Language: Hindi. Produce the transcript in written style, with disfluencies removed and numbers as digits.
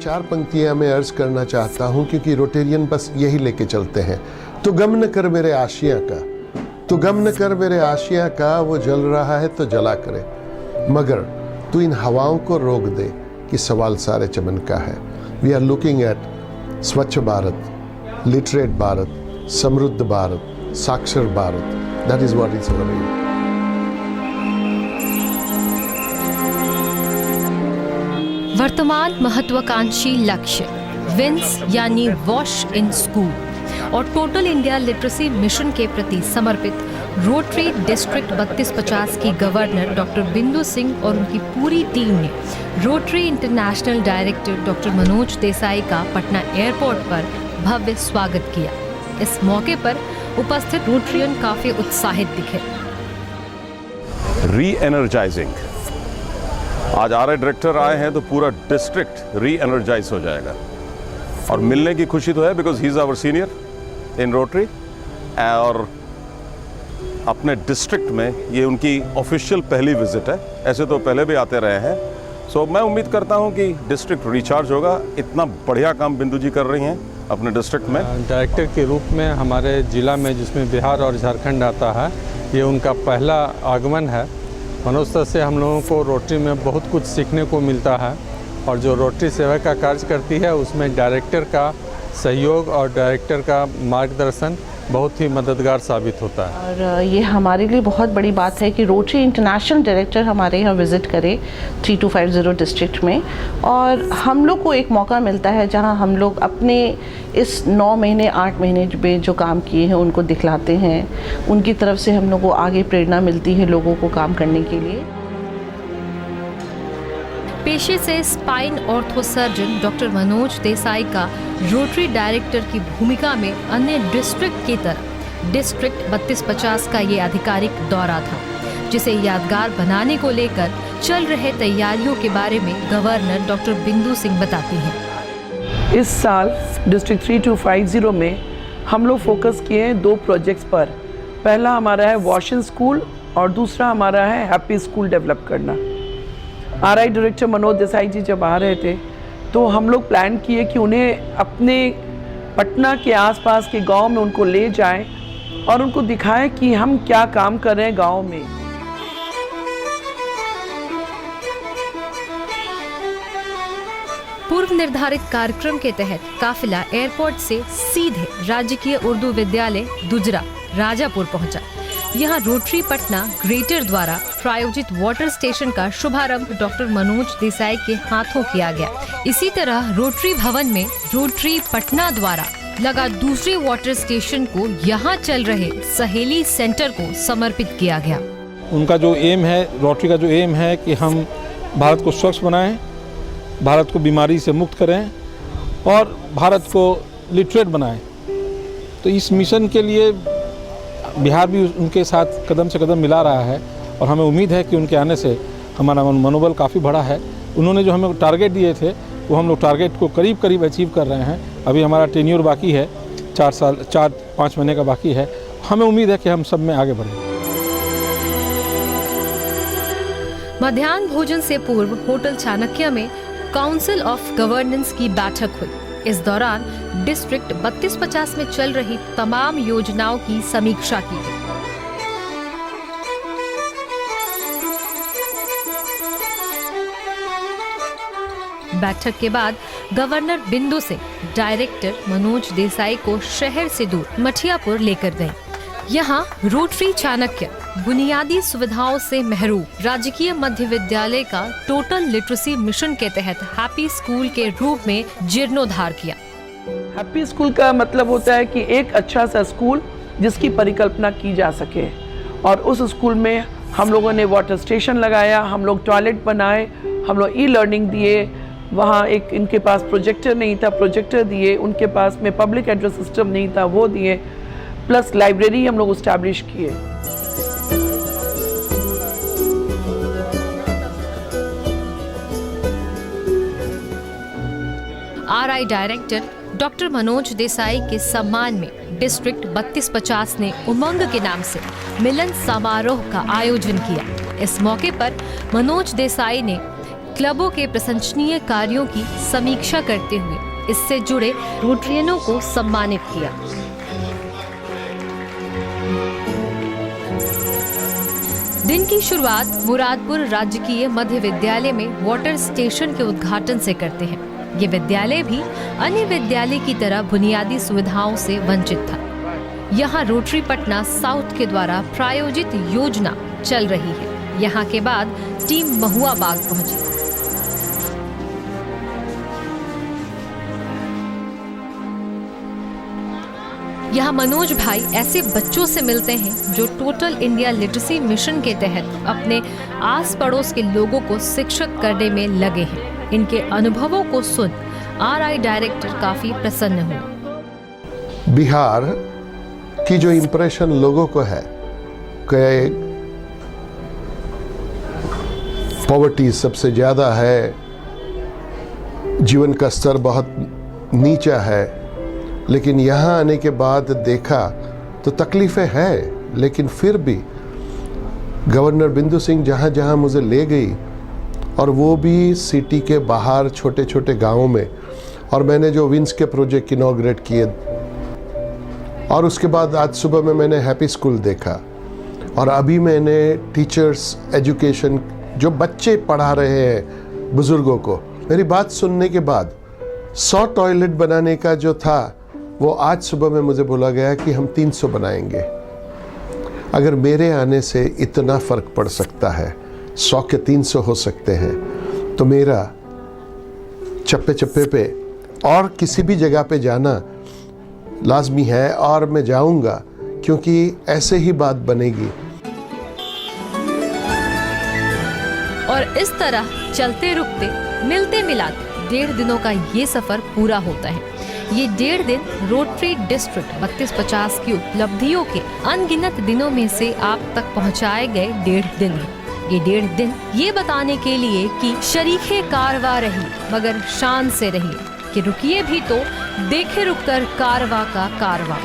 4 पंक्तियां मैं अर्ज करना चाहता हूं, क्योंकि रोटेरियन बस यही लेके चलते हैं। तो गम न कर मेरे आशियां का, तो गम न कर मेरे आशियां का, वो जल रहा है तो जला करे, मगर तू इन हवाओं को रोक दे कि सवाल सारे चमन का है। वी आर लुकिंग एट स्वच्छ भारत, लिटरेट भारत, समृद्ध भारत, साक्षर Bharat. That is what is our aim. वर्तमान महत्वाकांक्षी लक्ष्य विंस यानी वॉश इन स्कूल और टोटल इंडिया लिटरेसी मिशन के प्रति समर्पित रोटरी डिस्ट्रिक्ट 3250 की गवर्नर डॉक्टर बिंदु सिंह और उनकी पूरी टीम ने rotary international director doctor Manoj Desai का पटना एयरपोर्ट पर भव्य स्वागत किया। इस मौके पर उपस्थित रोटरियन काफी उत्साहित दिखे। री एनर्जाइजिंग, आज आरआई डायरेक्टर आए हैं तो पूरा डिस्ट्रिक्ट री एनर्जाइज हो जाएगा और मिलने की खुशी तो है, because he is our senior in Rotary और अपने डिस्ट्रिक्ट में ये उनकी ऑफिशियल पहली विजिट है। ऐसे तो पहले भी आते रहे हैं। सो मैं उम्मीद करता हूं कि डिस्ट्रिक्ट रिचार्ज होगा। इतना बढ़िया काम बिंदु जी कर रही हैं अपने डिस्ट्रिक्ट में। डायरेक्टर के रूप में हमारे ज़िला में, जिसमें बिहार और झारखंड आता है, ये उनका पहला आगमन है। मनोज सर से हम लोगों को रोटरी में बहुत कुछ सीखने को मिलता है और जो रोटरी सेवा का कार्य करती है उसमें डायरेक्टर का सहयोग और डायरेक्टर का मार्गदर्शन बहुत ही मददगार साबित होता है। और ये हमारे लिए बहुत बड़ी बात है कि रोटरी इंटरनेशनल डायरेक्टर हमारे यहाँ विज़िट करे 3250 डिस्ट्रिक्ट में, और हम लोग को एक मौका मिलता है जहाँ हम लोग अपने इस 9 महीने 8 महीने में जो काम किए हैं उनको दिखलाते हैं। उनकी तरफ से हम लोग को आगे प्रेरणा मिलती है लोगों को काम करने के लिए। पेशे से spine ortho surgeon doctor Manoj Desai का रोटरी डायरेक्टर की भूमिका में अन्य डिस्ट्रिक्ट की तरह डिस्ट्रिक्ट 3250 का ये आधिकारिक दौरा था, जिसे यादगार बनाने को लेकर चल रहे तैयारियों के बारे में गवर्नर डॉक्टर बिंदु सिंह बताती हैं। इस साल डिस्ट्रिक्ट 3250 में हम लोग फोकस किए हैं 2 प्रोजेक्ट्स पर। पहला हमारा है वॉश इन स्कूल और दूसरा हमारा है हैप्पी स्कूल डेवलप करना। आरआई डायरेक्टर मनोज देसाई जी जब आ रहे थे तो हम लोग प्लान किए कि उन्हें अपने पटना के आसपास के गांव में उनको ले जाएं और उनको दिखाएं कि हम क्या काम कर रहे हैं गांव में। पूर्व निर्धारित कार्यक्रम के तहत काफिला एयरपोर्ट से सीधे राजकीय उर्दू विद्यालय दुजरा राजापुर पहुंचा। यहाँ रोटरी पटना ग्रेटर द्वारा प्रायोजित वाटर स्टेशन का शुभारंभ डॉक्टर मनोज देसाई के हाथों किया गया। इसी तरह रोटरी भवन में रोटरी पटना द्वारा लगा दूसरे वाटर स्टेशन को यहाँ चल रहे सहेली सेंटर को समर्पित किया गया। उनका जो एम है, रोटरी का जो एम है कि हम भारत को स्वच्छ बनाएं, भारत को बीमारी से मुक्त करें और भारत को लिटरेट बनाएं। तो इस मिशन के लिए बिहार भी उनके साथ कदम से कदम मिला रहा है और हमें उम्मीद है कि उनके आने से हमारा मनोबल काफ़ी बढ़ा है। उन्होंने जो हमें टारगेट दिए थे वो हम लोग टारगेट को करीब करीब अचीव कर रहे हैं। अभी हमारा टेन्योर बाकी है, 4-5 महीने का बाकी है। हमें उम्मीद है कि हम सब में आगे बढ़ेंगे। मध्याह्न भोजन से पूर्व होटल चाणक्य में काउंसिल ऑफ गवर्नेंस की बैठक हुई। इस दौरान डिस्ट्रिक्ट 3250 में चल रही तमाम योजनाओं की समीक्षा की गई। बैठक के बाद गवर्नर बिंदु सिंह डायरेक्टर मनोज देसाई को शहर से दूर मठियापुर लेकर गए। यहाँ रोटरी चाणक्य बुनियादी सुविधाओं से महरूम राजकीय मध्य विद्यालय का टोटल लिटरेसी मिशन के तहत हैप्पी स्कूल के रूप में जीर्णोद्धार किया। हैप्पी स्कूल का मतलब होता है कि एक अच्छा सा स्कूल जिसकी परिकल्पना की जा सके, और उस स्कूल में हम लोगों ने वाटर स्टेशन लगाया, हम लोग टॉयलेट बनाए, हम लोग ई-लर्निंग दिए। वहाँ एक इनके पास प्रोजेक्टर नहीं था, प्रोजेक्टर दिए। उनके पास में पब्लिक एड्रेस सिस्टम नहीं था, वो दिए। प्लस लाइब्रेरी हम लोग इस्टेब्लिश किए। RI director doctor Manoj Desai के सम्मान में डिस्ट्रिक्ट 3250 ने उमंग के नाम से मिलन समारोह का आयोजन किया। इस मौके पर मनोज देसाई ने क्लबों के प्रशंसनीय कार्यों की समीक्षा करते हुए इससे जुड़े रोटरियनों को सम्मानित किया। दिन की शुरुआत मुरादपुर राजकीय मध्य विद्यालय में वाटर स्टेशन के उद्घाटन से करते हैं। ये विद्यालय भी अन्य विद्यालय की तरह बुनियादी सुविधाओं से वंचित था। यहाँ रोटरी पटना साउथ के द्वारा प्रायोजित योजना चल रही है। यहाँ के बाद टीम महुआ बाग पहुंची। यहाँ मनोज भाई ऐसे बच्चों से मिलते हैं जो टोटल इंडिया लिटरेसी मिशन के तहत अपने आस पड़ोस के लोगों को शिक्षित करने में लगे हैं। इनके अनुभवों को सुन RI डायरेक्टर काफी प्रसन्न हुए। बिहार की जो इम्प्रेशन लोगों को है कि पॉवर्टी सबसे ज़्यादा है, जीवन का स्तर बहुत नीचा है, लेकिन यहाँ आने के बाद देखा तो तकलीफ़ें हैं, लेकिन फिर भी गवर्नर बिंदु सिंह जहाँ जहाँ मुझे ले गई, और वो भी सिटी के बाहर छोटे छोटे गांवों में, और मैंने जो विंस के प्रोजेक्ट इनॉग्रेट किए, और उसके बाद आज सुबह में मैंने हैप्पी स्कूल देखा, और अभी मैंने टीचर्स एजुकेशन जो बच्चे पढ़ा रहे हैं बुज़ुर्गों को, मेरी बात सुनने के बाद 100 टॉयलेट बनाने का जो था वो आज सुबह में मुझे बोला गया कि हम 300 बनाएंगे। अगर मेरे आने से इतना फ़र्क पड़ सकता है, 100 के 300 हो सकते हैं, तो मेरा चप्पे चप्पे पे और किसी भी जगह पे जाना लाजमी है, और मैं जाऊंगा, क्योंकि ऐसे ही बात बनेगी। और इस तरह चलते रुकते मिलते मिलाते 1.5 दिनों का ये सफर पूरा होता है। ये 1.5 दिन रोटरी डिस्ट्रिक्ट 3250 की उपलब्धियों के अनगिनत दिनों में से आप तक पहुंचाए गए 1.5 दिन है। ये 1.5 दिन ये बताने के लिए कि शरीखे कारवा रही मगर शान से रही, कि रुकिए भी तो देखे रुककर कारवा का कारवा।